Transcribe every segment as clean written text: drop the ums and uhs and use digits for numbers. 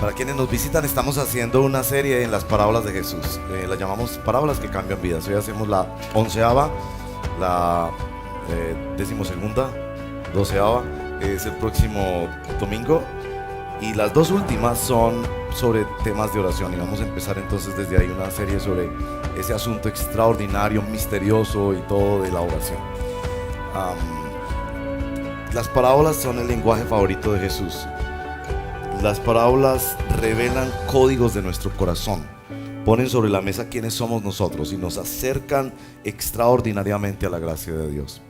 Para quienes nos visitan, estamos haciendo una serie en las parábolas de Jesús. La llamamos parábolas que cambian vidas. Hoy hacemos la 11ª, la 12ª, 12ª, es el próximo domingo. Y las dos últimas son sobre temas de oración. Y vamos a empezar entonces desde ahí una serie sobre ese asunto extraordinario, misterioso y todo de la oración. Las parábolas son el lenguaje favorito de Jesús. Las parábolas revelan códigos de nuestro corazón, ponen sobre la mesa quiénes somos nosotros y nos acercan extraordinariamente a la gracia de Dios.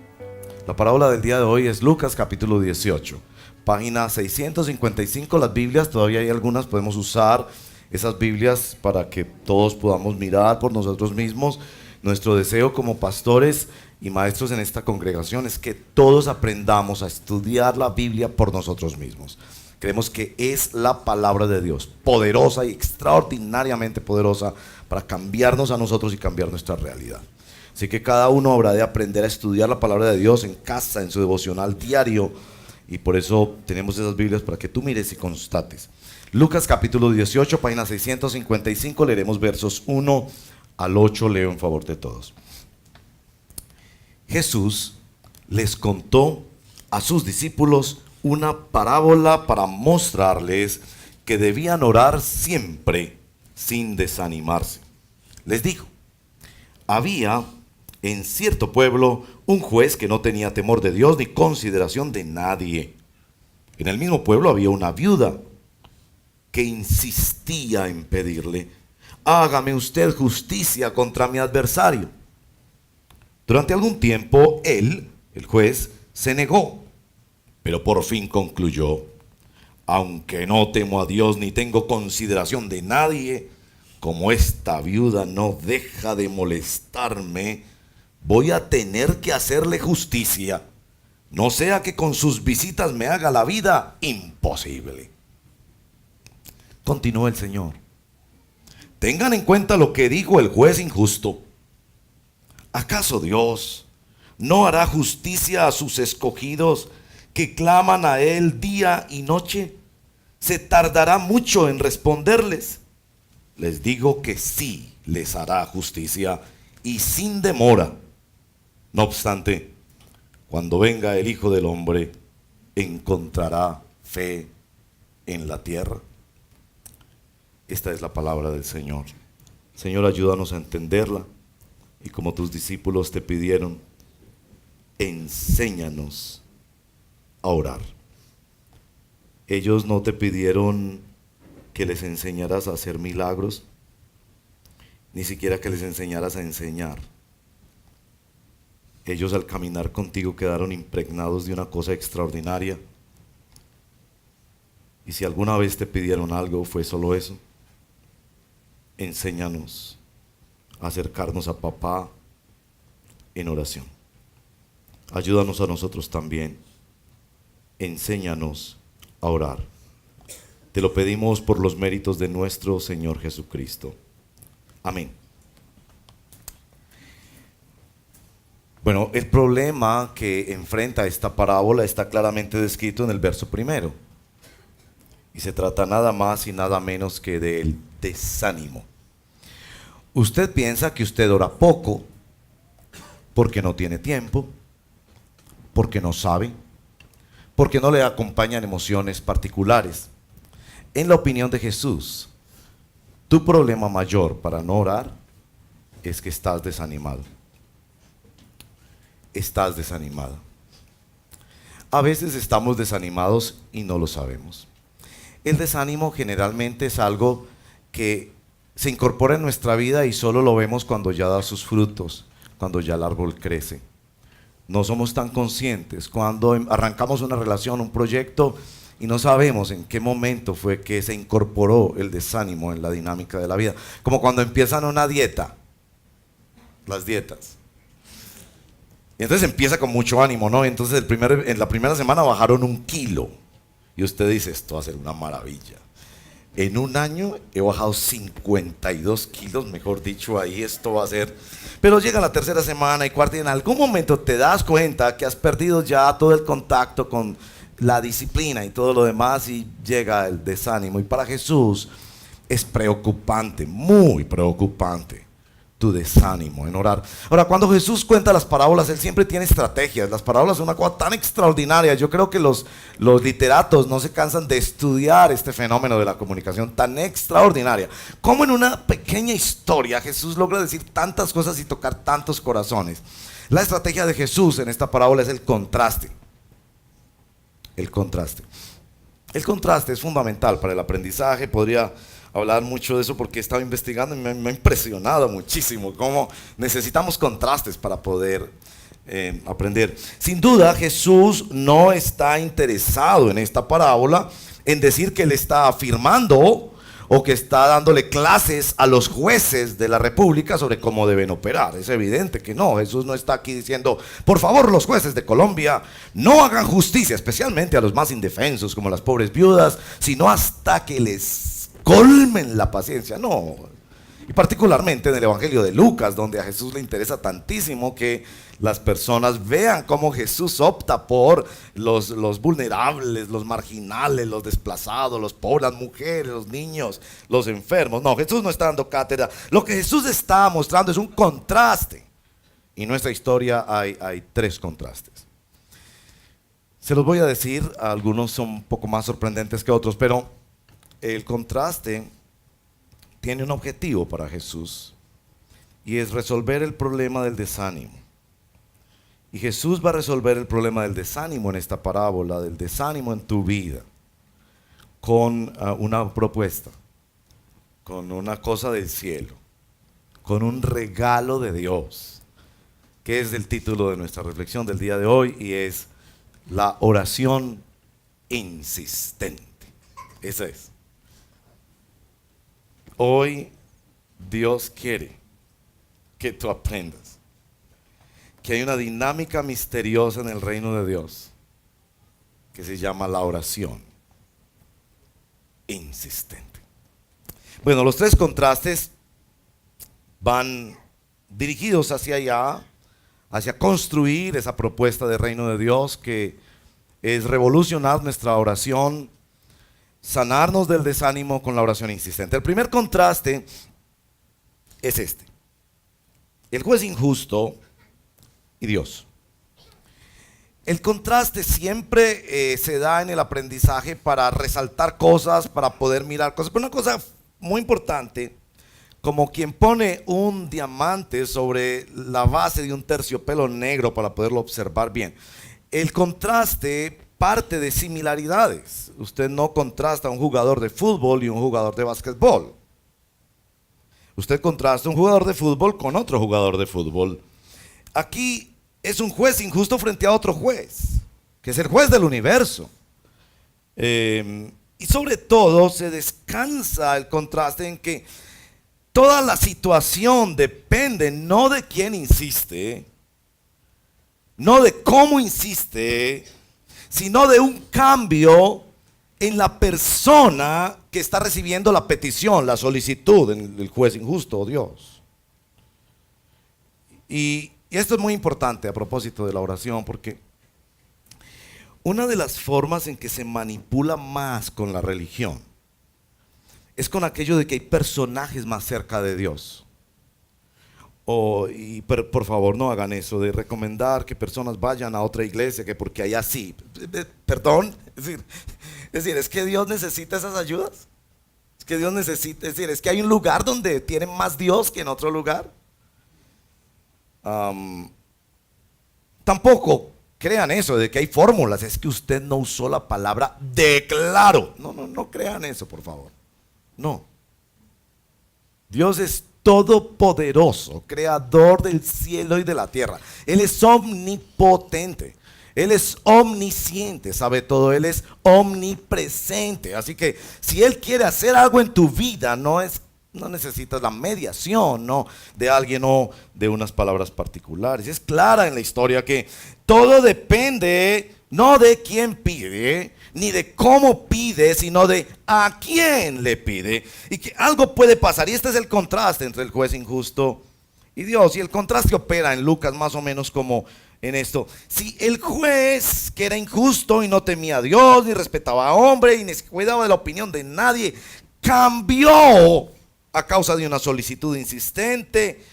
La parábola del día de hoy es Lucas capítulo 18, página 655. Las Biblias, todavía hay algunas, podemos usar esas Biblias para que todos podamos mirar por nosotros mismos. Nuestro deseo como pastores y maestros en esta congregación es que todos aprendamos a estudiar la Biblia por nosotros mismos. Creemos que es la palabra de Dios, poderosa y extraordinariamente poderosa para cambiarnos a nosotros y cambiar nuestra realidad. Así que cada uno habrá de aprender a estudiar la palabra de Dios en casa, en su devocional diario, y por eso tenemos esas Biblias para que tú mires y constates. Lucas capítulo 18, página 655, leeremos versos 1 al 8, leo en favor de todos. Jesús les contó a sus discípulos una parábola para mostrarles que debían orar siempre sin desanimarse. Les dijo: había en cierto pueblo un juez que no tenía temor de Dios ni consideración de nadie. En el mismo pueblo había una viuda que insistía en pedirle: hágame usted justicia contra mi adversario. Durante algún tiempo él, el juez, se negó. Pero por fin concluyó: aunque no temo a Dios ni tengo consideración de nadie, como esta viuda no deja de molestarme, voy a tener que hacerle justicia, no sea que con sus visitas me haga la vida imposible. Continuó el Señor: tengan en cuenta lo que dijo el juez injusto. ¿Acaso Dios no hará justicia a sus escogidos que claman a Él día y noche? ¿Se tardará mucho en responderles? Les digo que sí les hará justicia y sin demora. No obstante, cuando venga el Hijo del Hombre, ¿encontrará fe en la tierra? Esta es la palabra del Señor. Señor, ayúdanos a entenderla, y como tus discípulos te pidieron, enséñanos a orar. Ellos no te pidieron que les enseñaras a hacer milagros, ni siquiera que les enseñaras a enseñar. Ellos al caminar contigo quedaron impregnados de una cosa extraordinaria. Y si alguna vez te pidieron algo, fue solo eso: enséñanos a acercarnos a papá en oración. Ayúdanos a nosotros también. Enséñanos a orar. Te lo pedimos por los méritos de nuestro Señor Jesucristo. Amén. Bueno, el problema que enfrenta esta parábola está claramente descrito en el verso primero. Y se trata nada más y nada menos que del desánimo. Usted piensa que usted ora poco porque no tiene tiempo, porque no sabe, porque no le acompañan emociones particulares. En la opinión de Jesús, tu problema mayor para no orar es que estás desanimado. Estás desanimado. A veces estamos desanimados y no lo sabemos. El desánimo generalmente es algo que se incorpora en nuestra vida y solo lo vemos cuando ya da sus frutos, cuando ya el árbol crece. No somos tan conscientes cuando arrancamos una relación, un proyecto, y no sabemos en qué momento fue que se incorporó el desánimo en la dinámica de la vida. Como cuando empiezan una dieta, las dietas. Y entonces empieza con mucho ánimo, ¿no? Entonces en la primera semana bajaron 1 kilo. Y usted dice: esto va a ser una maravilla. En un año he bajado 52 kilos, mejor dicho, ahí esto va a ser. Pero llega la tercera semana y cuarta y en algún momento te das cuenta que has perdido ya todo el contacto con la disciplina y todo lo demás, y llega el desánimo. Y para Jesús es preocupante, muy preocupante, tu desánimo en orar. Ahora, cuando Jesús cuenta las parábolas, Él siempre tiene estrategias. Las parábolas son una cosa tan extraordinaria. Yo creo que los literatos no se cansan de estudiar este fenómeno de la comunicación tan extraordinaria. Cómo en una pequeña historia Jesús logra decir tantas cosas y tocar tantos corazones. La estrategia de Jesús en esta parábola es el contraste. El contraste. El contraste es fundamental para el aprendizaje. Podría hablar mucho de eso porque he estado investigando y me ha impresionado muchísimo cómo necesitamos contrastes para poder aprender. Sin duda, Jesús no está interesado en esta parábola en decir que Él está afirmando o que está dándole clases a los jueces de la república sobre cómo deben operar. Es evidente que no. Jesús no está aquí diciendo: por favor, los jueces de Colombia no hagan justicia, especialmente a los más indefensos como las pobres viudas, sino hasta que les colmen la paciencia. No. Y particularmente en el Evangelio de Lucas, donde a Jesús le interesa tantísimo que las personas vean cómo Jesús opta por los vulnerables, los marginales, los desplazados, los pobres, las mujeres, los niños, los enfermos. No, Jesús no está dando cátedra. Lo que Jesús está mostrando es un contraste. Y en nuestra historia hay tres contrastes. Se los voy a decir, algunos son un poco más sorprendentes que otros, pero el contraste tiene un objetivo para Jesús, y es resolver el problema del desánimo. Y Jesús va a resolver el problema del desánimo en esta parábola, del desánimo en tu vida, con una propuesta, con una cosa del cielo, con un regalo de Dios, que es el título de nuestra reflexión del día de hoy, y es la oración insistente. Esa es. Hoy Dios quiere que tú aprendas que hay una dinámica misteriosa en el reino de Dios que se llama la oración insistente. Bueno, los tres contrastes van dirigidos hacia allá, hacia construir esa propuesta del reino de Dios que es revolucionar nuestra oración, sanarnos del desánimo con la oración insistente. El primer contraste es este: el juez injusto y Dios. El contraste siempre se da en el aprendizaje para resaltar cosas, para poder mirar cosas. Pero una cosa muy importante, como quien pone un diamante sobre la base de un terciopelo negro para poderlo observar bien. El contraste parte de similaridades. Usted no contrasta un jugador de fútbol y un jugador de básquetbol. Usted contrasta un jugador de fútbol con otro jugador de fútbol. Aquí es un juez injusto frente a otro juez, que es el juez del universo. Y sobre todo se descansa el contraste en que toda la situación depende no de quién insiste, no de cómo insiste, sino de un cambio en la persona que está recibiendo la petición, la solicitud del juez injusto, o Dios. Y esto es muy importante a propósito de la oración, porque una de las formas en que se manipula más con la religión es con aquello de que hay personajes más cerca de Dios. Por favor, no hagan eso de recomendar que personas vayan a otra iglesia, que porque allá sí. Perdón, es que Dios necesita esas ayudas. Es que Dios necesita, es que hay un lugar donde tiene más Dios que en otro lugar. Tampoco crean eso de que hay fórmulas. Es que usted no usó la palabra declaro. No crean eso, por favor. No. Dios es todopoderoso, creador del cielo y de la tierra. Él es omnipotente, Él es omnisciente, sabe todo, Él es omnipresente. Así que si Él quiere hacer algo en tu vida, no necesitas la mediación, no de alguien o de unas palabras particulares. Es clara en la historia que todo depende no de quién pide, ni de cómo pide, sino de a quién le pide. Y que algo puede pasar, y este es el contraste entre el juez injusto y Dios. Y el contraste opera en Lucas más o menos como en esto. Si el juez, que era injusto y no temía a Dios, ni respetaba a hombre, y ni se cuidaba de la opinión de nadie, cambió a causa de una solicitud insistente,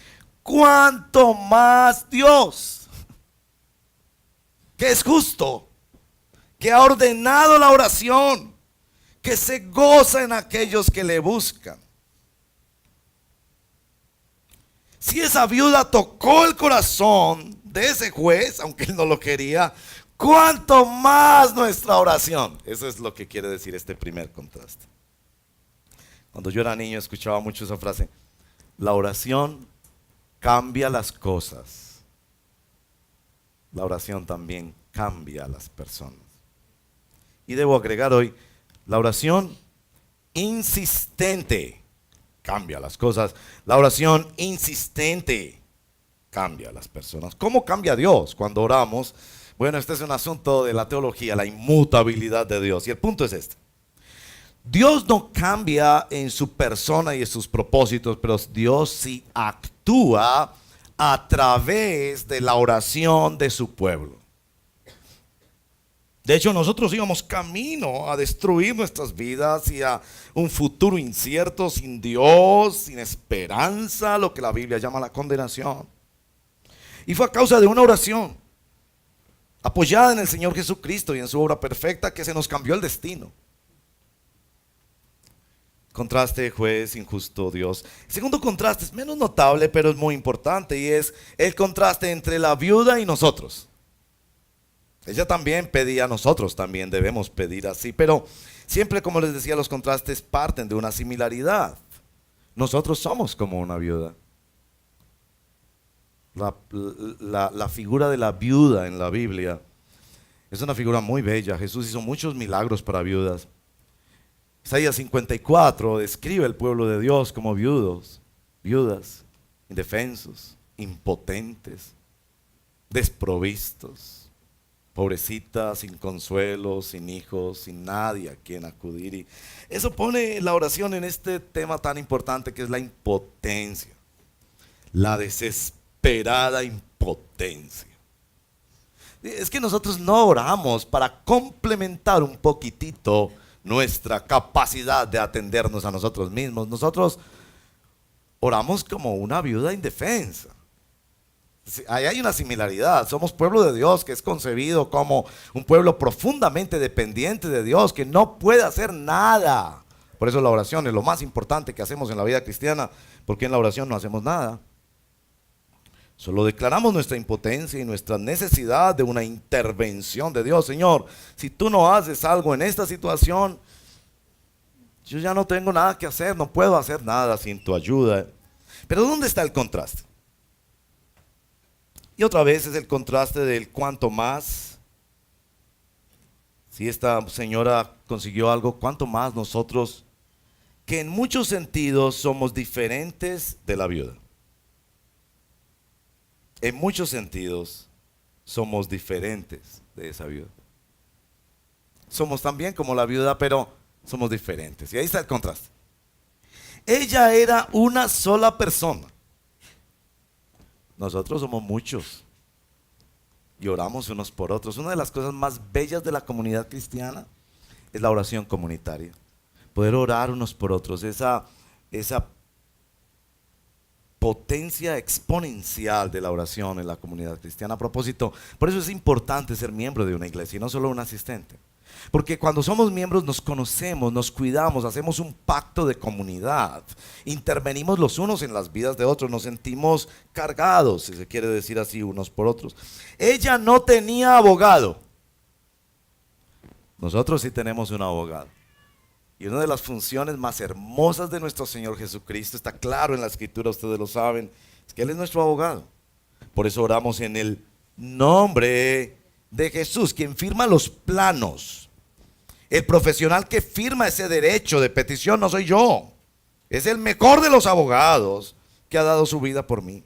¿cuánto más Dios, que es justo, que ha ordenado la oración, que se goza en aquellos que le buscan? Si esa viuda tocó el corazón de ese juez, aunque él no lo quería, ¿cuánto más nuestra oración? Eso es lo que quiere decir este primer contraste. Cuando yo era niño escuchaba mucho esa frase: la oración cambia las cosas. La oración también cambia a las personas. Y debo agregar hoy, la oración insistente cambia las cosas. La oración insistente cambia a las personas. ¿Cómo cambia Dios cuando oramos? Bueno, este es un asunto de la teología, la inmutabilidad de Dios. Y el punto es este: Dios no cambia en su persona y en sus propósitos, pero Dios sí actúa a través de la oración de su pueblo. De hecho, nosotros íbamos camino a destruir nuestras vidas y a un futuro incierto, sin Dios, sin esperanza, lo que la Biblia llama la condenación. Y fue a causa de una oración apoyada en el Señor Jesucristo y en su obra perfecta que se nos cambió el destino. Contraste, juez, injusto, Dios. El segundo contraste es menos notable, pero es muy importante, y es el contraste entre la viuda y nosotros. Ella también pedía, nosotros también debemos pedir así, pero siempre, como les decía, los contrastes parten de una similaridad. Nosotros somos como una viuda. La figura de la viuda en la Biblia es una figura muy bella. Jesús hizo muchos milagros para viudas. Isaías 54 describe el pueblo de Dios como viudas, indefensos, impotentes, desprovistos. Pobrecita, sin consuelo, sin hijos, sin nadie a quien acudir. Y eso pone la oración en este tema tan importante que es la impotencia, la desesperada impotencia. Es que nosotros no oramos para complementar un poquitito nuestra capacidad de atendernos a nosotros mismos. Nosotros oramos como una viuda indefensa. Ahí hay una similaridad. Somos pueblo de Dios que es concebido como un pueblo profundamente dependiente de Dios, que no puede hacer nada. Por eso la oración es lo más importante que hacemos en la vida cristiana, porque en la oración no hacemos nada. Solo declaramos nuestra impotencia y nuestra necesidad de una intervención de Dios. Señor, si tú no haces algo en esta situación, yo ya no tengo nada que hacer, no puedo hacer nada sin tu ayuda. Pero ¿dónde está el contraste? Y otra vez es el contraste del cuánto más. Si esta señora consiguió algo, cuánto más nosotros, que en muchos sentidos somos diferentes de la viuda. En muchos sentidos somos diferentes de esa viuda. Somos también como la viuda, pero somos diferentes. Y ahí está el contraste. Ella era una sola persona. Nosotros somos muchos y oramos unos por otros. Una de las cosas más bellas de la comunidad cristiana es la oración comunitaria. Poder orar unos por otros, esa potencia exponencial de la oración en la comunidad cristiana. A propósito, por eso es importante ser miembro de una iglesia y no solo un asistente. Porque cuando somos miembros nos conocemos, nos cuidamos, hacemos un pacto de comunidad, intervenimos los unos en las vidas de otros, nos sentimos cargados, si se quiere decir así, unos por otros. Ella no tenía abogado. Nosotros sí tenemos un abogado. Y una de las funciones más hermosas de nuestro Señor Jesucristo, está claro en la Escritura, ustedes lo saben, es que Él es nuestro abogado. Por eso oramos en el nombre de Jesús, quien firma los planos. El profesional que firma ese derecho de petición no soy yo. Es el mejor de los abogados que ha dado su vida por mí.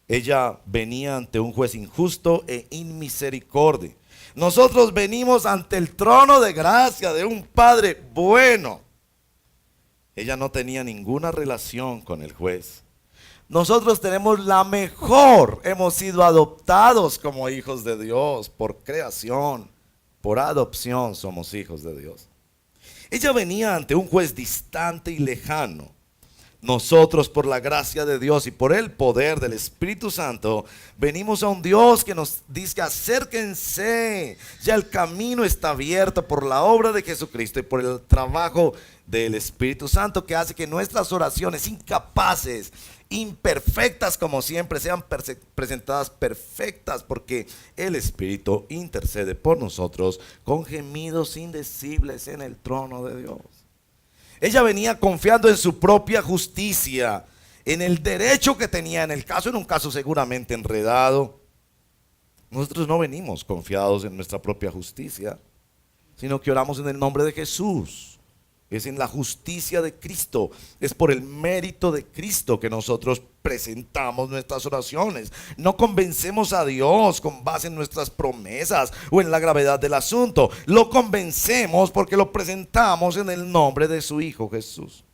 Ella venía ante un juez injusto e inmisericordia. Nosotros venimos ante el trono de gracia de un Padre bueno. Ella no tenía ninguna relación con el juez. Nosotros tenemos la mejor. Hemos sido adoptados como hijos de Dios por creación, por adopción somos hijos de Dios. Ella venía ante un juez distante y lejano. Nosotros, por la gracia de Dios y por el poder del Espíritu Santo, venimos a un Dios que nos dice: acérquense, ya el camino está abierto por la obra de Jesucristo y por el trabajo del Espíritu Santo, que hace que nuestras oraciones, incapaces, imperfectas como siempre, sean presentadas perfectas, porque el Espíritu intercede por nosotros con gemidos indecibles en el trono de Dios. Ella venía confiando en su propia justicia, en el derecho que tenía en el caso, en un caso seguramente enredado. Nosotros no venimos confiados en nuestra propia justicia, sino que oramos en el nombre de Jesús. Es en la justicia de Cristo, es por el mérito de Cristo que nosotros presentamos nuestras oraciones. No convencemos a Dios con base en nuestras promesas o en la gravedad del asunto. Lo convencemos porque lo presentamos en el nombre de su Hijo Jesús.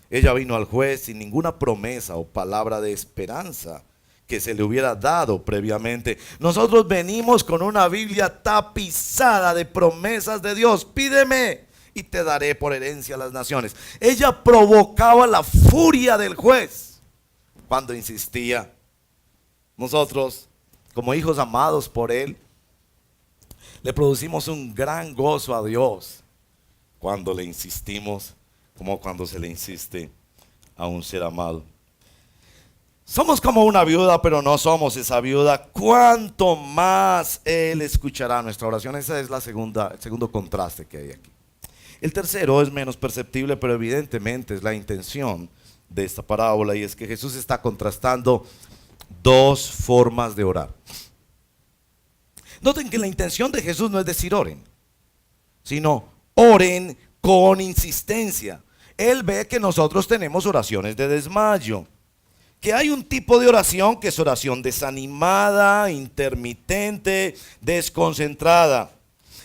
Ella vino al juez sin ninguna promesa o palabra de esperanza que se le hubiera dado previamente. Nosotros venimos con una Biblia tapizada de promesas de Dios. Pídeme y te daré por herencia a las naciones. Ella provocaba la furia del juez cuando insistía. Nosotros, como hijos amados por Él, le producimos un gran gozo a Dios cuando le insistimos, como cuando se le insiste a un ser amado. Somos como una viuda, pero no somos esa viuda. Cuanto más Él escuchará nuestra oración. Ese es el segundo contraste que hay aquí. El tercero es menos perceptible, pero evidentemente es la intención de esta parábola, y es que Jesús está contrastando dos formas de orar. Noten que la intención de Jesús no es decir oren, sino oren con insistencia. Él ve que nosotros tenemos oraciones de desmayo, que hay un tipo de oración que es oración desanimada, intermitente, desconcentrada.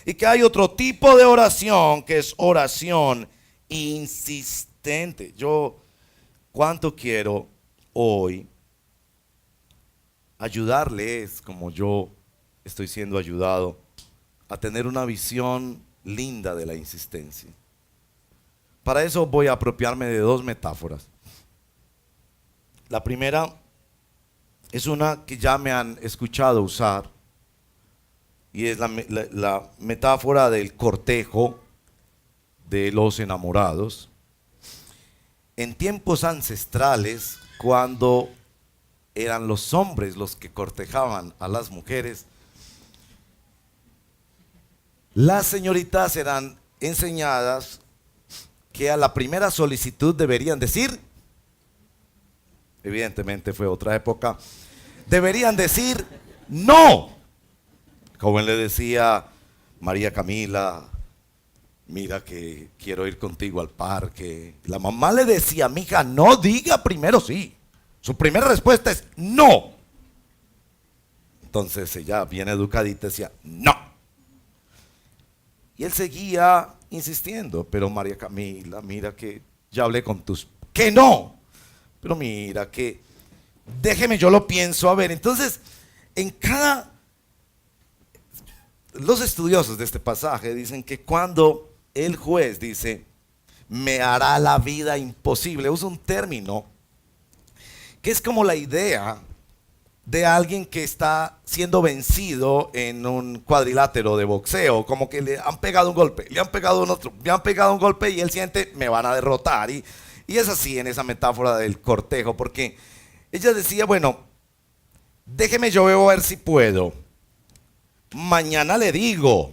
Y que hay otro tipo de oración que es oración insistente. Yo, cuánto quiero hoy ayudarles, como yo estoy siendo ayudado, a tener una visión linda de la insistencia. Para eso voy a apropiarme de dos metáforas. La primera es una que ya me han escuchado usar, y es la metáfora del cortejo de los enamorados. En tiempos ancestrales, cuando eran los hombres los que cortejaban a las mujeres, las señoritas eran enseñadas que a la primera solicitud deberían decir, evidentemente fue otra época, deberían decir no. Como él le decía: María Camila, mira que quiero ir contigo al parque. La mamá le decía: mija, no diga primero sí. Su primera respuesta es no. Entonces ella, bien educadita, decía no. Y él seguía insistiendo: pero María Camila, mira que ya hablé con tus... que no. Pero mira que... déjeme, yo lo pienso, a ver. Entonces, los estudiosos de este pasaje dicen que cuando el juez dice me hará la vida imposible, usa un término que es como la idea de alguien que está siendo vencido en un cuadrilátero de boxeo, como que le han pegado un golpe, le han pegado un otro, le han pegado un golpe y él siente me van a derrotar, y es así en esa metáfora del cortejo, porque ella decía, bueno, déjeme, yo veo a ver si puedo. Mañana le digo,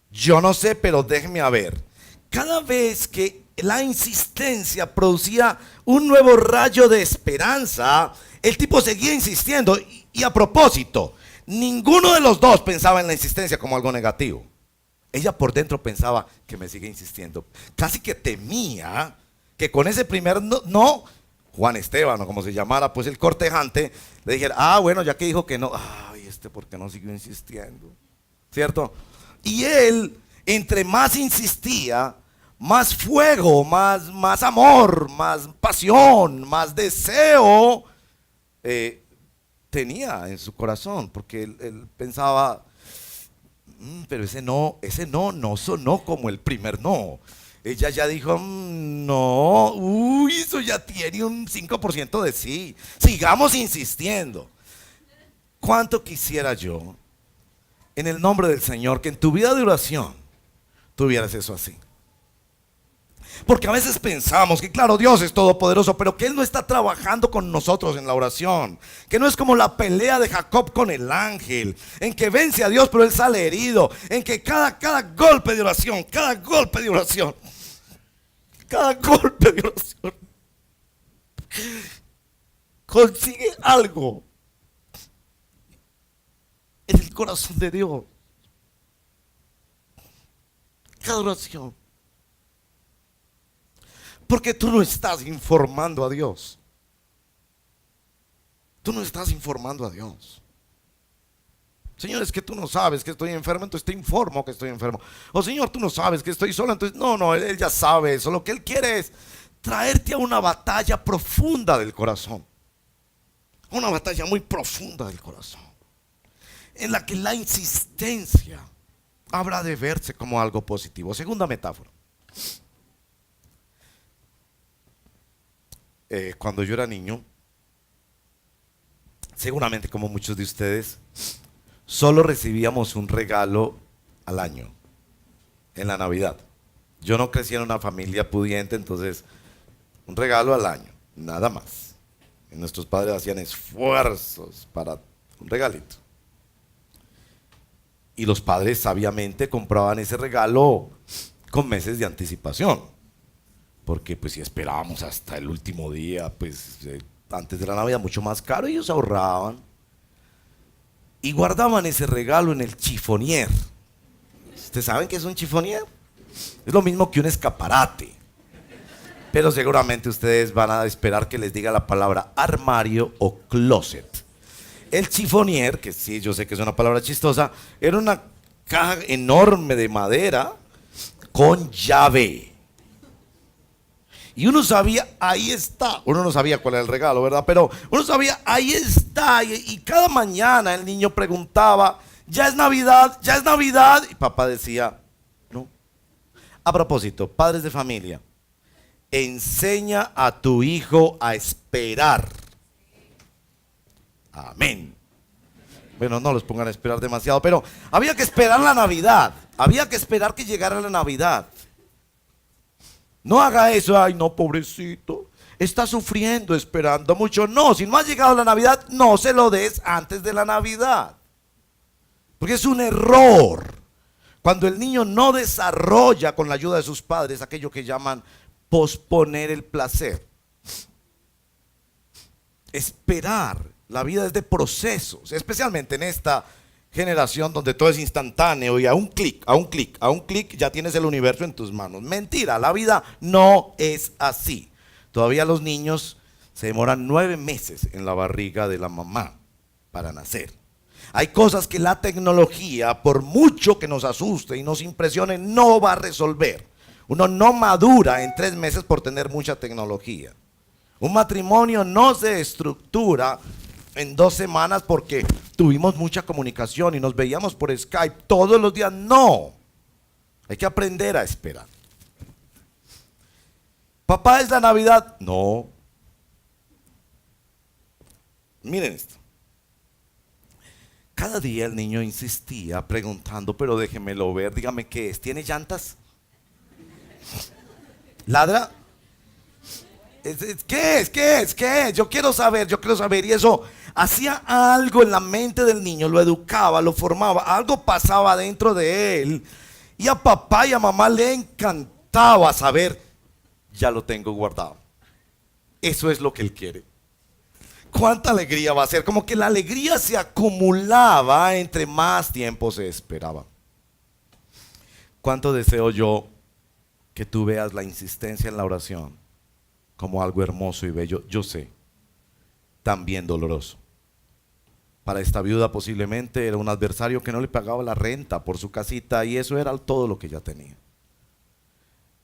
yo no sé, pero déjeme a ver. Cada vez que la insistencia producía un nuevo rayo de esperanza, el tipo seguía insistiendo. Y a propósito, ninguno de los dos pensaba en la insistencia como algo negativo. Ella por dentro pensaba que me sigue insistiendo. Casi que temía que con ese primer no, Juan Esteban, o como se llamara, pues el cortejante, le dijera, ah, bueno, ya que dijo que no, ¿por qué no siguió insistiendo? ¿Cierto? Y él, entre más insistía, más fuego, más amor, más pasión, más deseo tenía en su corazón, porque él pensaba, pero ese no sonó como el primer no. Ella ya dijo, no, uy, eso ya tiene un 5% de sí. Sigamos insistiendo. ¿Cuánto quisiera yo, en el nombre del Señor, que en tu vida de oración tuvieras eso así? Porque a veces pensamos que claro, Dios es todopoderoso, pero que Él no está trabajando con nosotros en la oración. Que no es como la pelea de Jacob con el ángel, en que vence a Dios pero Él sale herido. En que cada golpe de oración, cada golpe de oración consigue algo en el corazón de Dios. Cada oración. Porque tú no estás informando a Dios. Tú no estás informando a Dios. Señor, es que tú no sabes que estoy enfermo, entonces te informo que estoy enfermo. O Señor, tú no sabes que estoy solo, entonces no, Él ya sabe eso. Lo que Él quiere es traerte a una batalla profunda del corazón. Una batalla muy profunda del corazón. En la que la insistencia habrá de verse como algo positivo. Segunda metáfora. Cuando yo era niño, seguramente como muchos de ustedes, solo recibíamos un regalo al año, en la Navidad. Yo no crecí en una familia pudiente, entonces un regalo al año, nada más. Y nuestros padres hacían esfuerzos para un regalito. Y los padres sabiamente compraban ese regalo con meses de anticipación. Porque pues si esperábamos hasta el último día, pues antes de la Navidad mucho más caro, ellos ahorraban y guardaban ese regalo en el chifonier. ¿Ustedes saben qué es un chifonier? Es lo mismo que un escaparate, pero seguramente ustedes van a esperar que les diga la palabra armario o closet. El chifonier, que sí, yo sé que es una palabra chistosa, era una caja enorme de madera con llave. Y uno sabía, ahí está. Uno no sabía cuál era el regalo, ¿verdad? Pero uno sabía, ahí está. Y cada mañana el niño preguntaba, ¿ya es Navidad? ¿Ya es Navidad? Y papá decía, no. A propósito, padres de familia, enseña a tu hijo a esperar. Amén. Bueno, no los pongan a esperar demasiado, pero había que esperar la Navidad. Había que esperar que llegara la Navidad. No haga eso, ay no, pobrecito, está sufriendo esperando mucho. No, si no ha llegado la Navidad, no se lo des antes de la Navidad. Porque es un error cuando el niño no desarrolla con la ayuda de sus padres aquello que llaman posponer el placer. Esperar, la vida es de procesos, especialmente en esta generación donde todo es instantáneo y a un clic ya tienes el universo en tus manos. Mentira, la vida no es así. Todavía los niños se demoran 9 meses en la barriga de la mamá para nacer. Hay cosas que la tecnología, por mucho que nos asuste y nos impresione, no va a resolver. Uno no madura en 3 meses por tener mucha tecnología. Un matrimonio no se estructura en 2 semanas porque tuvimos mucha comunicación y nos veíamos por Skype todos los días. No, hay que aprender a esperar. Papá, ¿es la Navidad? No. Miren esto. Cada día el niño insistía preguntando, pero déjemelo ver, dígame qué es. ¿Tiene llantas? ¿Ladra? ¿Qué es? ¿Qué es? ¿Qué es? Yo quiero saber. Y eso hacía algo en la mente del niño, lo educaba, lo formaba, algo pasaba dentro de él. Y a papá y a mamá le encantaba saber, ya lo tengo guardado. Eso es lo que él quiere. ¿Cuánta alegría va a ser? Como que la alegría se acumulaba entre más tiempo se esperaba. ¿Cuánto deseo yo que tú veas la insistencia en la oración como algo hermoso y bello? Yo sé, también doloroso. Para esta viuda posiblemente era un adversario que no le pagaba la renta por su casita y eso era todo lo que ella tenía.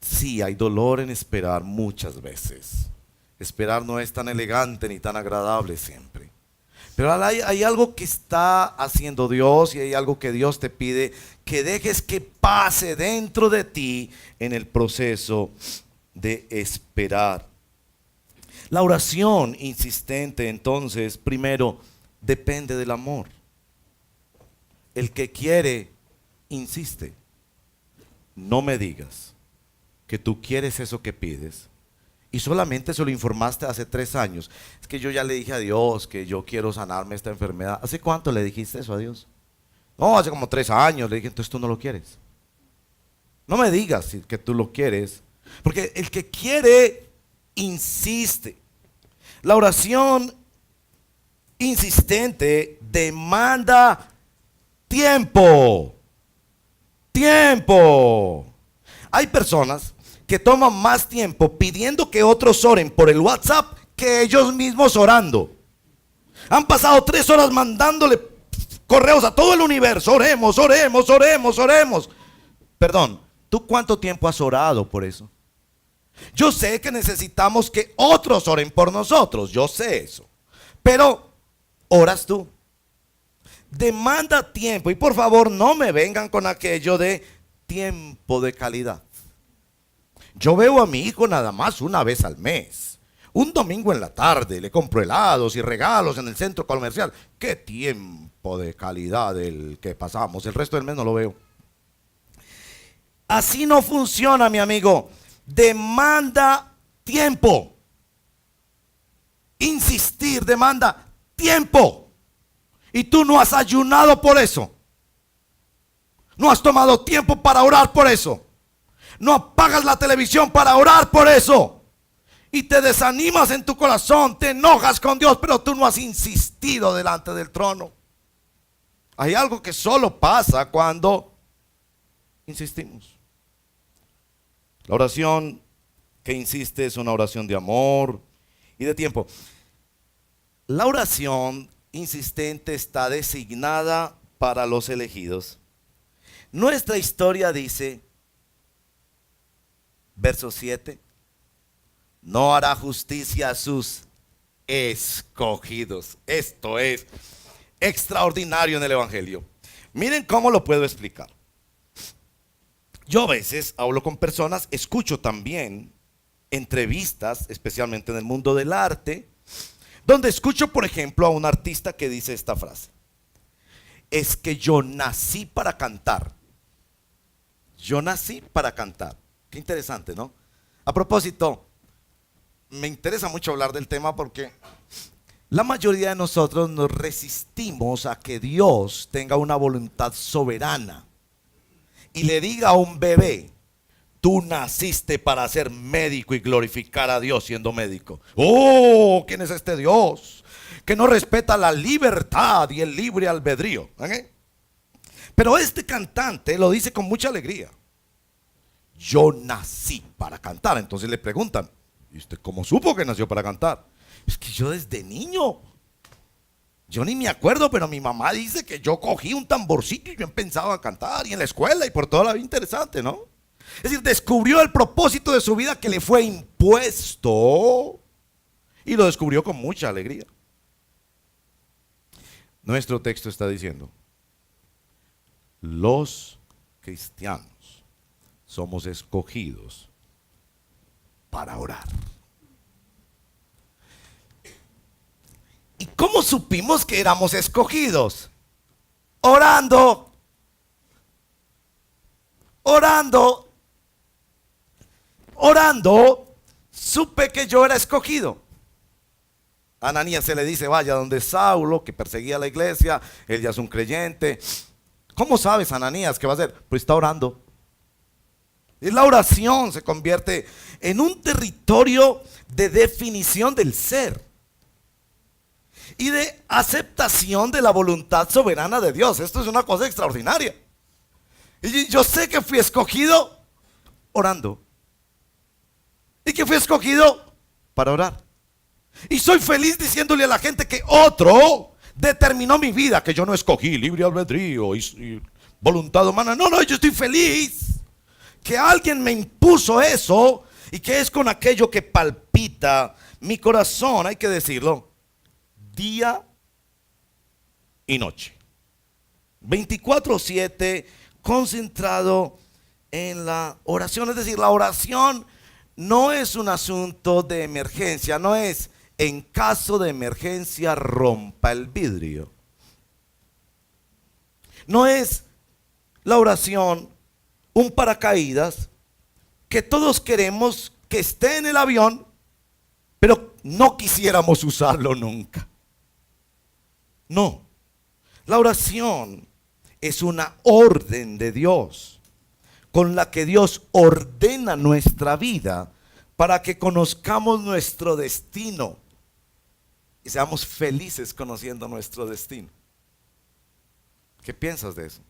Sí, hay dolor en esperar muchas veces. Esperar no es tan elegante ni tan agradable siempre. Pero hay algo que está haciendo Dios y hay algo que Dios te pide que dejes que pase dentro de ti en el proceso de esperar. La oración insistente, entonces, primero, depende del amor. El que quiere, insiste. No me digas que tú quieres eso que pides y solamente se lo informaste hace 3 años. Es que yo ya le dije a Dios que yo quiero sanarme esta enfermedad. ¿Hace cuánto le dijiste eso a Dios? No, hace como 3 años. Le dije, entonces tú no lo quieres. No me digas que tú lo quieres, porque el que quiere, insiste. La oración insistente demanda tiempo. Tiempo. Hay personas que toman más tiempo pidiendo que otros oren por el WhatsApp que ellos mismos orando. Han pasado 3 horas mandándole correos a todo el universo. Oremos, oremos, oremos, oremos. Perdón, ¿tú cuánto tiempo has orado por eso? Yo sé que necesitamos que otros oren por nosotros. Yo sé eso. Pero, ¿oras tú? Demanda tiempo. Y por favor, no me vengan con aquello de tiempo de calidad. Yo veo a mi hijo nada más una vez al mes. Un domingo en la tarde le compro helados y regalos en el centro comercial. Qué tiempo de calidad el que pasamos. El resto del mes no lo veo. Así no funciona, mi amigo. Demanda tiempo. Insistir demanda tiempo. Y tú no has ayunado por eso. No has tomado tiempo para orar por eso. No apagas la televisión para orar por eso. Y te desanimas en tu corazón, te enojas con Dios, pero tú no has insistido delante del trono. Hay algo que solo pasa cuando insistimos. La oración que insiste es una oración de amor y de tiempo. La oración insistente está designada para los elegidos. Nuestra historia dice, verso 7, no hará justicia a sus escogidos. Esto es extraordinario en el Evangelio. Miren cómo lo puedo explicar. Yo a veces hablo con personas, escucho también entrevistas, especialmente en el mundo del arte, donde escucho, por ejemplo, a un artista que dice esta frase: es que yo nací para cantar. Yo nací para cantar. Qué interesante, ¿no? A propósito, me interesa mucho hablar del tema porque la mayoría de nosotros nos resistimos a que Dios tenga una voluntad soberana y le diga a un bebé: tú naciste para ser médico y glorificar a Dios siendo médico. Oh, ¿quién es este Dios que no respeta la libertad y el libre albedrío? ¿Eh? Pero este cantante lo dice con mucha alegría: yo nací para cantar. Entonces le preguntan: ¿y usted cómo supo que nació para cantar? Es que yo desde niño, yo ni me acuerdo, pero mi mamá dice que yo cogí un tamborcito y yo empezaba a cantar, y en la escuela y por toda la vida. Interesante, ¿no? Es decir, descubrió el propósito de su vida que le fue impuesto y lo descubrió con mucha alegría. Nuestro texto está diciendo: los cristianos somos escogidos para orar. ¿Y cómo supimos que éramos escogidos? Orando. Orando. Orando, supe que yo era escogido. A Ananías se le dice: vaya donde Saulo, que perseguía a la iglesia, él ya es un creyente. ¿Cómo sabes, Ananías, qué va a hacer? Pues está orando. Y la oración se convierte en un territorio de definición del ser y de aceptación de la voluntad soberana de Dios. Esto es una cosa extraordinaria. Y yo sé que fui escogido orando. Y que fui escogido para orar. Y soy feliz diciéndole a la gente que otro determinó mi vida, que yo no escogí libre albedrío y voluntad humana. No, yo estoy feliz que alguien me impuso eso y que es con aquello que palpita mi corazón, hay que decirlo, día y noche. 24/7 concentrado en la oración. Es decir, la oración no es un asunto de emergencia, no es en caso de emergencia rompa el vidrio. No es la oración un paracaídas que todos queremos que esté en el avión, pero no quisiéramos usarlo nunca. No, la oración es una orden de Dios con la que Dios ordena nuestra vida para que conozcamos nuestro destino y seamos felices conociendo nuestro destino. ¿Qué piensas de eso?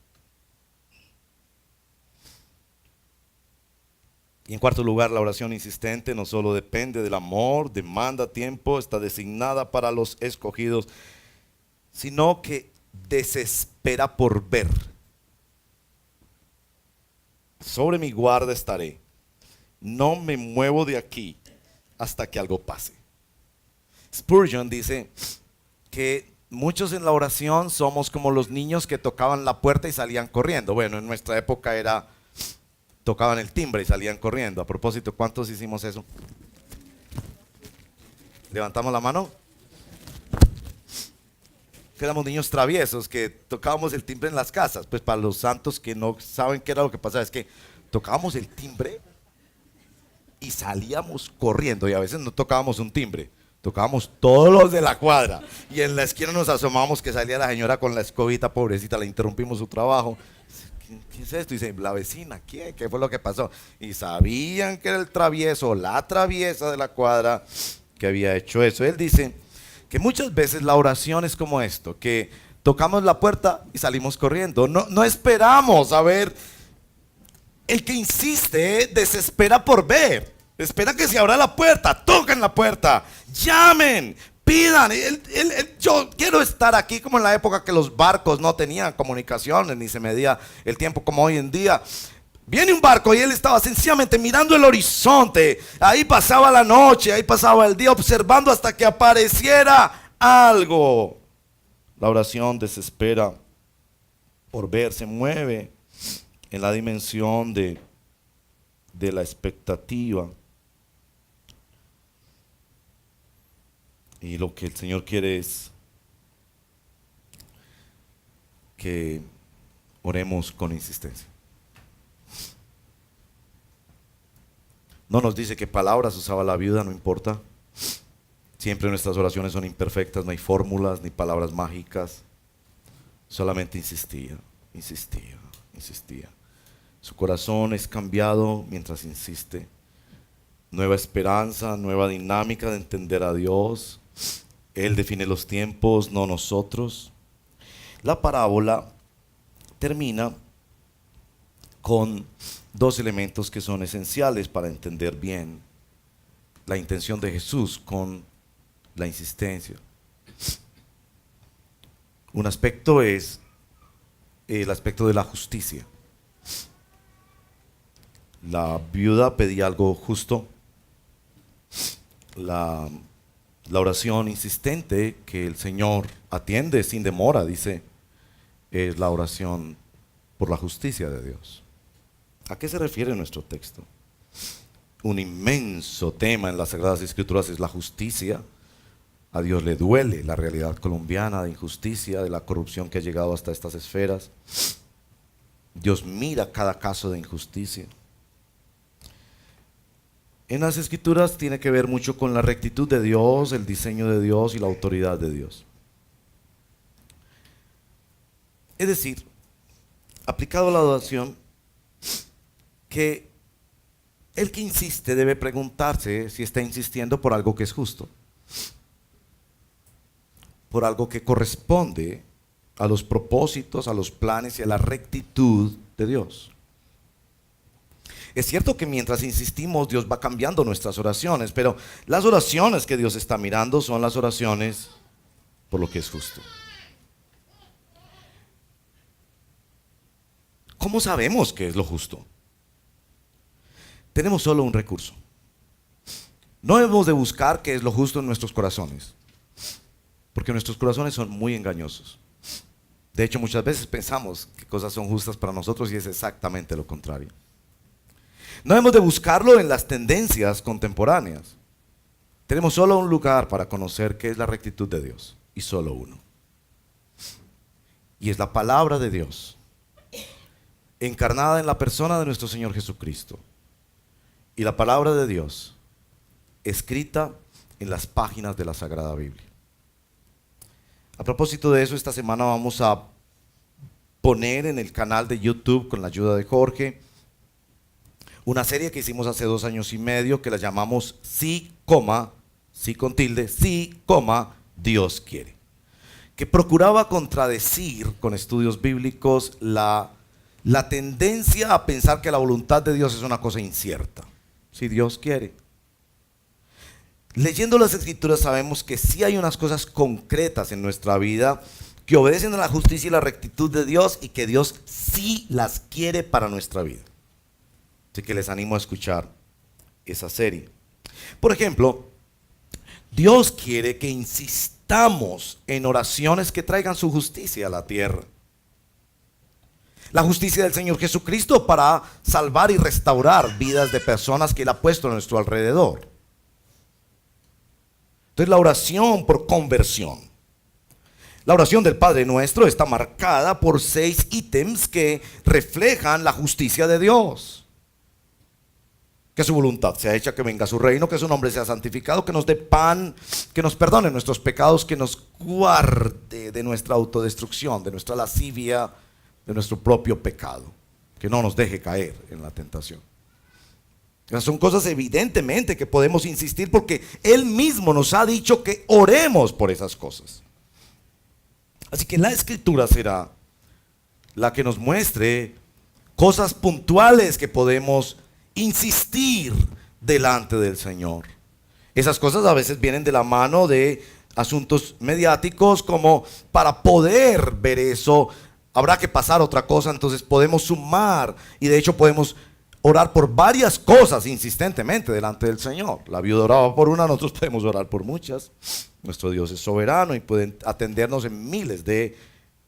Y en cuarto lugar, la oración insistente no solo depende del amor, demanda tiempo, está designada para los escogidos, sino que desespera por ver. Sobre mi guarda estaré, no me muevo de aquí hasta que algo pase. Spurgeon dice que muchos en la oración somos como los niños que tocaban la puerta y salían corriendo. Bueno, en nuestra época era, tocaban el timbre y salían corriendo. A propósito, ¿cuántos hicimos eso? ¿Levantamos la mano? Que éramos niños traviesos, que tocábamos el timbre en las casas. Pues para los santos que no saben qué era lo que pasaba, es que tocábamos el timbre y salíamos corriendo. Y a veces no tocábamos un timbre, tocábamos todos los de la cuadra. Y en la esquina nos asomábamos que salía la señora con la escobita, pobrecita, le interrumpimos su trabajo. ¿Qué es esto? Y dice, la vecina, ¿qué fue lo que pasó? Y sabían que era el travieso, la traviesa de la cuadra que había hecho eso. Él dice que muchas veces la oración es como esto, que tocamos la puerta y salimos corriendo. No esperamos a ver. El que insiste desespera por ver. Espera que se abra la puerta, toquen la puerta, llamen, pidan. Yo quiero estar aquí como en la época que los barcos no tenían comunicaciones ni se medía el tiempo como hoy en día. Viene un barco y él estaba sencillamente mirando el horizonte. Ahí pasaba la noche, ahí pasaba el día, observando hasta que apareciera algo. La oración desespera por ver, se mueve en la dimensión de la expectativa. Y lo que el Señor quiere es que oremos con insistencia. No nos dice qué palabras usaba la viuda, no importa. Siempre nuestras oraciones son imperfectas, no hay fórmulas ni palabras mágicas. Solamente insistía. Su corazón es cambiado mientras insiste. Nueva esperanza, nueva dinámica de entender a Dios. Él define los tiempos, no nosotros. La parábola termina con dos elementos que son esenciales para entender bien la intención de Jesús con la insistencia. Un aspecto es el aspecto de la justicia. La viuda pedía algo justo. La oración insistente que el Señor atiende sin demora, dice, es la oración por la justicia de Dios. ¿A qué se refiere nuestro texto? Un inmenso tema en las Sagradas Escrituras es la justicia. A Dios le duele la realidad colombiana de injusticia, de la corrupción que ha llegado hasta estas esferas. Dios mira cada caso de injusticia. En las Escrituras tiene que ver mucho con la rectitud de Dios, el diseño de Dios y la autoridad de Dios. Es decir, aplicado a la oración, que el que insiste debe preguntarse si está insistiendo por algo que es justo, por algo que corresponde a los propósitos, a los planes y a la rectitud de Dios. Es cierto que mientras insistimos, Dios va cambiando nuestras oraciones, pero las oraciones que Dios está mirando son las oraciones por lo que es justo. ¿Cómo sabemos qué es lo justo? tenemos solo un recurso. No hemos de buscar qué es lo justo en nuestros corazones, porque nuestros corazones son muy engañosos. De hecho, muchas veces pensamos que cosas son justas para nosotros y es exactamente lo contrario. No hemos de buscarlo en las tendencias contemporáneas. Tenemos solo un lugar para conocer qué es la rectitud de Dios, y solo uno. Y es la palabra de Dios, encarnada en la persona de nuestro Señor Jesucristo. Y la palabra de Dios, escrita en las páginas de la Sagrada Biblia. A propósito de eso, esta semana vamos a poner en el canal de YouTube, con la ayuda de Jorge, una serie que hicimos hace 2 años y medio que la llamamos Sí, sí con tilde, sí, Dios quiere. Que procuraba contradecir con estudios bíblicos la tendencia a pensar que la voluntad de Dios es una cosa incierta. Si Dios quiere. Leyendo las Escrituras sabemos que sí hay unas cosas concretas en nuestra vida que obedecen a la justicia y la rectitud de Dios y que Dios sí las quiere para nuestra vida. Así que les animo a escuchar esa serie. Por ejemplo, Dios quiere que insistamos en oraciones que traigan su justicia a la tierra. La justicia del Señor Jesucristo para salvar y restaurar vidas de personas que Él ha puesto a nuestro alrededor. Entonces la oración por conversión. La oración del Padre Nuestro está marcada por 6 ítems que reflejan la justicia de Dios. Que su voluntad sea hecha, que venga su reino, que su nombre sea santificado, que nos dé pan, que nos perdone nuestros pecados, que nos guarde de nuestra autodestrucción, de nuestra lascivia, de nuestro propio pecado, que no nos deje caer en la tentación. Esas son cosas evidentemente que podemos insistir porque Él mismo nos ha dicho que oremos por esas cosas. Así que la Escritura será la que nos muestre cosas puntuales que podemos insistir delante del Señor. Esas cosas a veces vienen de la mano de asuntos mediáticos, como para poder ver eso habrá que pasar otra cosa, entonces podemos sumar y de hecho podemos orar por varias cosas insistentemente delante del Señor. La viuda oraba por una, nosotros podemos orar por muchas. Nuestro Dios es soberano y puede atendernos en miles de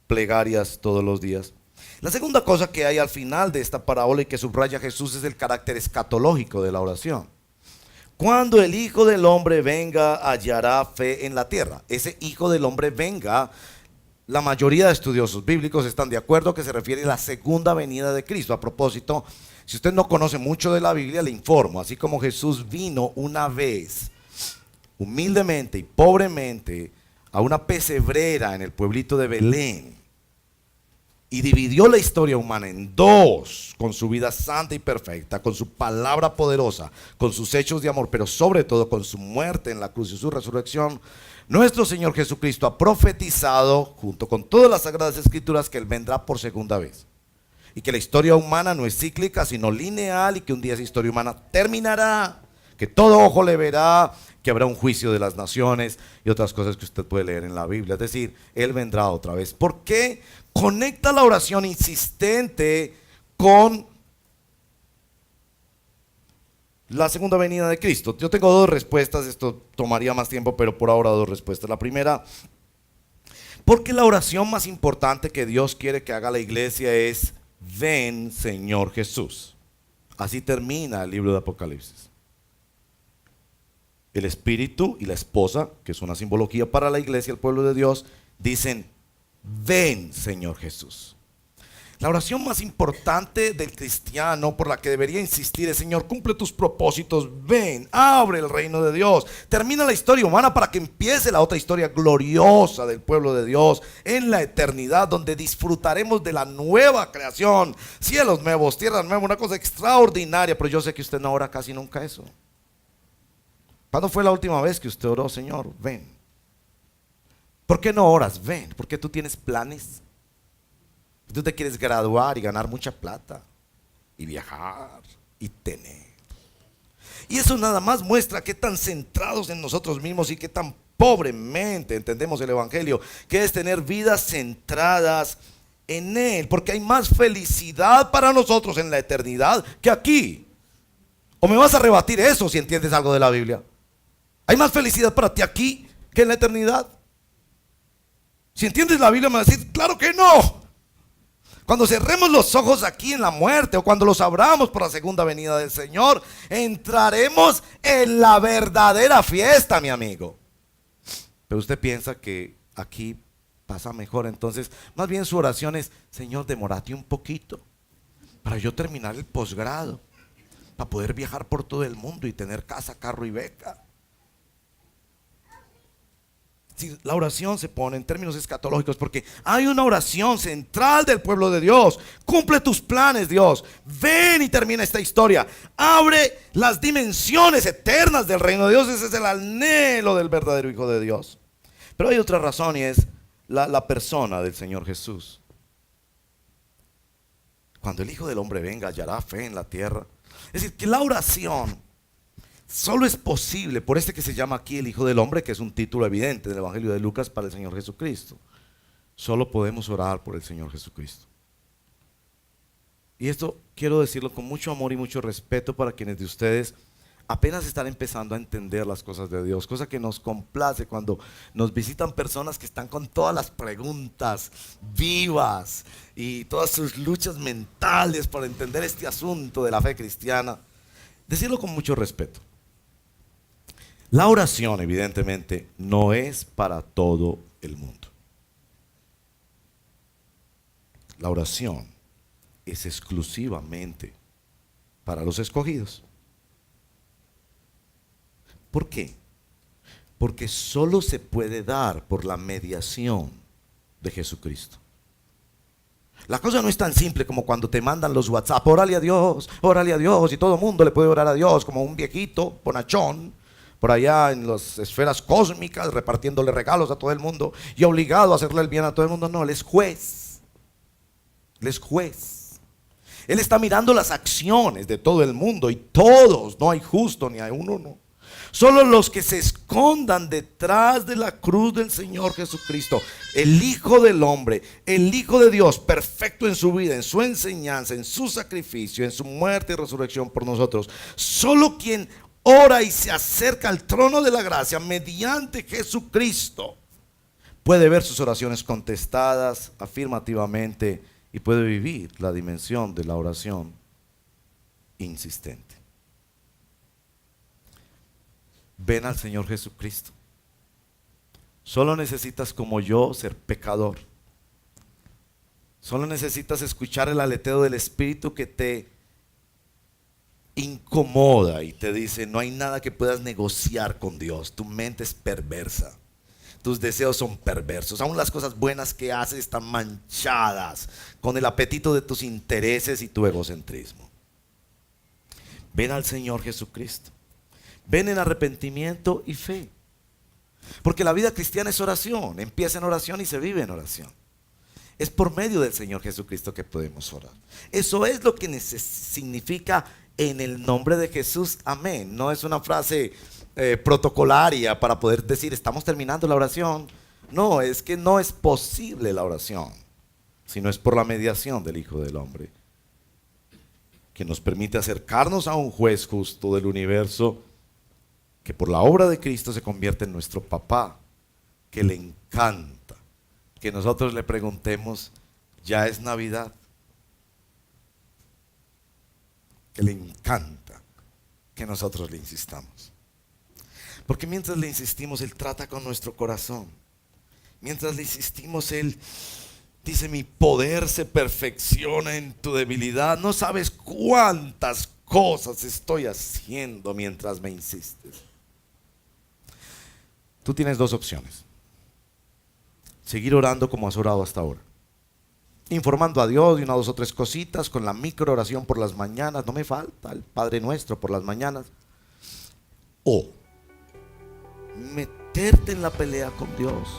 plegarias todos los días. La segunda cosa que hay al final de esta parábola y que subraya Jesús es el carácter escatológico de la oración. Cuando el Hijo del Hombre venga, hallará fe en la tierra. Ese Hijo del Hombre venga, la mayoría de estudiosos bíblicos están de acuerdo que se refiere a la segunda venida de Cristo. A propósito, si usted no conoce mucho de la Biblia, le informo, así como Jesús vino una vez, humildemente y pobremente, a una pesebrera en el pueblito de Belén, y dividió la historia humana en 2, con su vida santa y perfecta, con su palabra poderosa, con sus hechos de amor, pero sobre todo con su muerte en la cruz y su resurrección. Nuestro Señor Jesucristo ha profetizado, junto con todas las Sagradas Escrituras, que Él vendrá por segunda vez. Y que la historia humana no es cíclica, sino lineal, y que un día esa historia humana terminará, que todo ojo le verá, que habrá un juicio de las naciones y otras cosas que usted puede leer en la Biblia. Es decir, Él vendrá otra vez. ¿Por qué conecta la oración insistente con la segunda venida de Cristo? Yo tengo 2 respuestas, esto tomaría más tiempo, pero por ahora 2 respuestas. La primera, porque la oración más importante que Dios quiere que haga la iglesia es: ven, Señor Jesús. Así termina el libro de Apocalipsis. El Espíritu y la esposa, que es una simbología para la iglesia, el pueblo de Dios, dicen: ven, Señor Jesús. La oración más importante del cristiano, por la que debería insistir, es: Señor, cumple tus propósitos, ven, abre el reino de Dios, termina la historia humana para que empiece la otra historia gloriosa del pueblo de Dios en la eternidad, donde disfrutaremos de la nueva creación, cielos nuevos, tierra nueva, una cosa extraordinaria. Pero yo sé que usted no ora casi nunca eso. ¿Cuándo fue la última vez que usted oró: Señor, ven? ¿Por qué no oras? Ven, porque tú tienes planes. Tú te quieres graduar y ganar mucha plata y viajar y tener. Y eso nada más muestra qué tan centrados en nosotros mismos y qué tan pobremente entendemos el Evangelio, que es tener vidas centradas en Él, porque hay más felicidad para nosotros en la eternidad que aquí. ¿O me vas a rebatir eso si entiendes algo de la Biblia? ¿Hay más felicidad para ti aquí que en la eternidad? Si entiendes la Biblia me vas a decir, claro que no. Cuando cerremos los ojos aquí en la muerte, o cuando los abramos por la segunda venida del Señor, entraremos en la verdadera fiesta, mi amigo. Pero usted piensa que aquí pasa mejor. Entonces, más bien su oración es: Señor, demórate un poquito para yo terminar el posgrado, para poder viajar por todo el mundo y tener casa, carro y beca. Si la oración se pone en términos escatológicos, porque hay una oración central del pueblo de Dios. Cumple tus planes, Dios. Ven y termina esta historia. Abre las dimensiones eternas del reino de Dios. Ese es el anhelo del verdadero Hijo de Dios. Pero hay otra razón, y es la persona del Señor Jesús. Cuando el Hijo del Hombre venga, hallará fe en la tierra. Es decir, que la oración solo es posible por este que se llama aquí el Hijo del Hombre, que es un título evidente del Evangelio de Lucas para el Señor Jesucristo. Solo podemos orar por el Señor Jesucristo. Y esto quiero decirlo con mucho amor y mucho respeto para quienes de ustedes apenas están empezando a entender las cosas de Dios, cosa que nos complace cuando nos visitan personas que están con todas las preguntas vivas y todas sus luchas mentales para entender este asunto de la fe cristiana. Decirlo con mucho respeto. La oración, evidentemente, no es para todo el mundo. La oración es exclusivamente para los escogidos. ¿Por qué? Porque solo se puede dar por la mediación de Jesucristo. La cosa no es tan simple como cuando te mandan los WhatsApp: órale a Dios, y todo el mundo le puede orar a Dios, como un viejito bonachón por allá en las esferas cósmicas, repartiéndole regalos a todo el mundo y obligado a hacerle el bien a todo el mundo. No, Él es juez. Él es juez. Él está mirando las acciones de todo el mundo, y todos, no hay justo ni hay uno, no. Solo los que se escondan detrás de la cruz del Señor Jesucristo, el Hijo del Hombre, el Hijo de Dios, perfecto en su vida, en su enseñanza, en su sacrificio, en su muerte y resurrección por nosotros. Solo quien ora y se acerca al trono de la gracia mediante Jesucristo puede ver sus oraciones contestadas afirmativamente y puede vivir la dimensión de la oración insistente. Ven al Señor Jesucristo. Solo necesitas, como yo, ser pecador. Solo necesitas escuchar el aleteo del Espíritu que te incomoda y te dice: no hay nada que puedas negociar con Dios. Tu mente es perversa. Tus deseos son perversos. Aún las cosas buenas que haces están manchadas con el apetito de tus intereses y tu egocentrismo. Ven al Señor Jesucristo. Ven en arrepentimiento y fe. Porque la vida cristiana es oración. Empieza en oración y se vive en oración. Es por medio del Señor Jesucristo que podemos orar. Eso es lo que significa en el nombre de Jesús, amén. No es una frase protocolaria para poder decir estamos terminando la oración. No, es que no es posible la oración, sino es por la mediación del Hijo del Hombre, que nos permite acercarnos a un juez justo del universo, que por la obra de Cristo se convierte en nuestro papá, que le encanta que nosotros le preguntemos: ¿ya es Navidad? Que le encanta que nosotros le insistamos. Porque mientras le insistimos, Él trata con nuestro corazón. Mientras le insistimos, Él dice: mi poder se perfecciona en tu debilidad. No sabes cuántas cosas estoy haciendo mientras me insistes. Tú tienes dos opciones: seguir orando como has orado hasta ahora, informando a Dios de una, dos o tres cositas, con la micro oración por las mañanas. No me falta el Padre Nuestro por las mañanas. O meterte en la pelea con Dios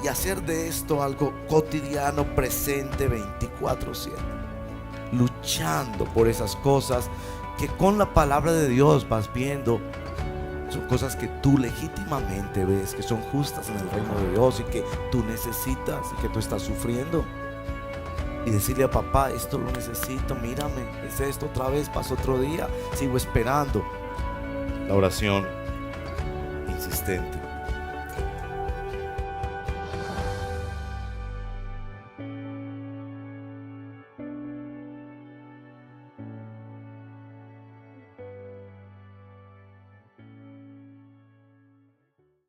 y hacer de esto algo cotidiano, presente, 24/7, luchando por esas cosas que con la palabra de Dios vas viendo son cosas que tú legítimamente ves que son justas en el reino de Dios y que tú necesitas y que tú estás sufriendo. y decirle a papá, esto lo necesito, mírame, es esto otra vez, pasa otro día, sigo esperando. La oración insistente.